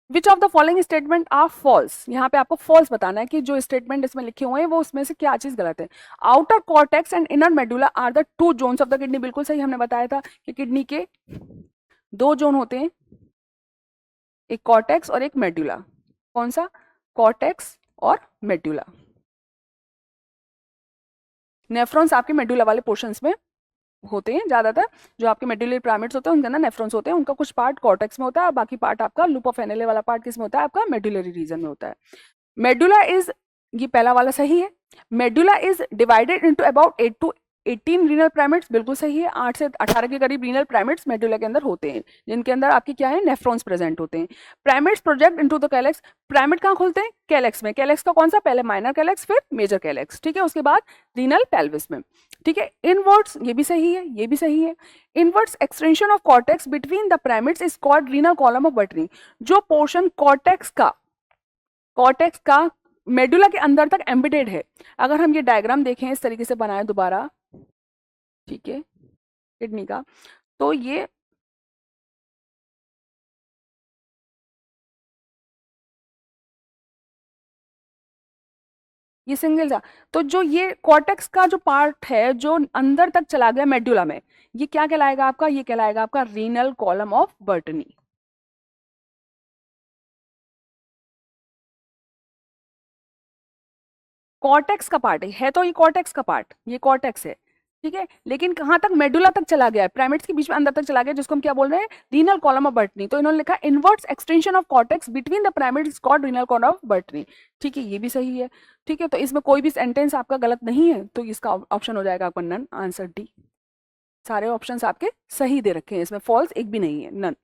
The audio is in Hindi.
Which of the following statement are false, यहाँ पे आपको फॉल्स बताना है कि जो स्टेटमेंट इसमें लिखे हुए हैं वो उसमें से क्या चीज गलत है। Outer cortex and inner medulla are the two zones of the kidney, बिल्कुल सही, हमने बताया था कि किडनी के दो जोन होते हैं, एक कॉर्टेक्स और एक मेडुला। कौन सा? कॉर्टेक्स और मेडुला। नेफ्रॉन्स आपके मेडुला वाले पोर्शंस में होते हैं ज्यादातर, जो आपके मेडुलरी पिरामिड्स होते हैं उनके अंदर नेफ्रॉन्स होते हैं, उनका कुछ पार्ट कॉर्टेक्स में होता है और बाकी पार्ट आपका लूप ऑफ एनेले वाला पार्ट किसमें होता है? आपका मेडुलरी रीजन में होता है। मेडुला इज, ये पहला वाला सही है, medulla is divided into about 8 to 18 renal primates, बिल्कुल सही है, 8 से 18 के करीब रीनल प्राइमेट्स मेडुला के अंदर होते हैं, जिनके अंदर आपके क्या है? नेफ्रॉन्स प्रेजेंट होते हैं। Primates project into the calyx, primate कहाँ खुलते हैं? कैलेक्स में। कैलेक्स का कौन सा? पहले माइनर कैलेक्स फिर मेजर कैलेक्स, ठीक है, उसके बाद रीनल पेल्विस में, ठीक है। इनवर्ड्स, ये भी सही है, ये भी सही है। Inwards extension of cortex between the primates is called renal column of Bertini, जो पोर्शन कॉर्टेक्स का मेडुला के अंदर तक एम्बेडेड है। अगर हम ये डायग्राम देखें इस तरीके से बनाए दोबारा, ठीक है, किडनी का, तो ये सिंगल था, तो जो ये कॉर्टेक्स का जो पार्ट है जो अंदर तक चला गया मेडुला में, ये क्या कहलाएगा आपका? ये कहलाएगा आपका रीनल कॉलम ऑफ बर्टनी। कॉर्टेक्स का पार्ट है तो ये कॉर्टेक्स का पार्ट, ये कॉर्टेक्स है, ठीक है, लेकिन कहां तक? मेडुला तक चला गया है, प्राइमेट्स के बीच में अंदर तक चला गया, जिसको हम क्या बोल रहे हैं? Renal column of Bertini. तो इन्होंने लिखा inwards extension of cortex between the primates called renal column of Bertini, ठीक है, ये भी सही है, ठीक है। तो इसमें कोई भी सेंटेंस आपका गलत नहीं है, तो इसका ऑप्शन हो जाएगा आपका नन, आंसर डी। सारे ऑप्शंस आपके सही दे रखे हैं, इसमें फॉल्स एक भी नहीं है, नन।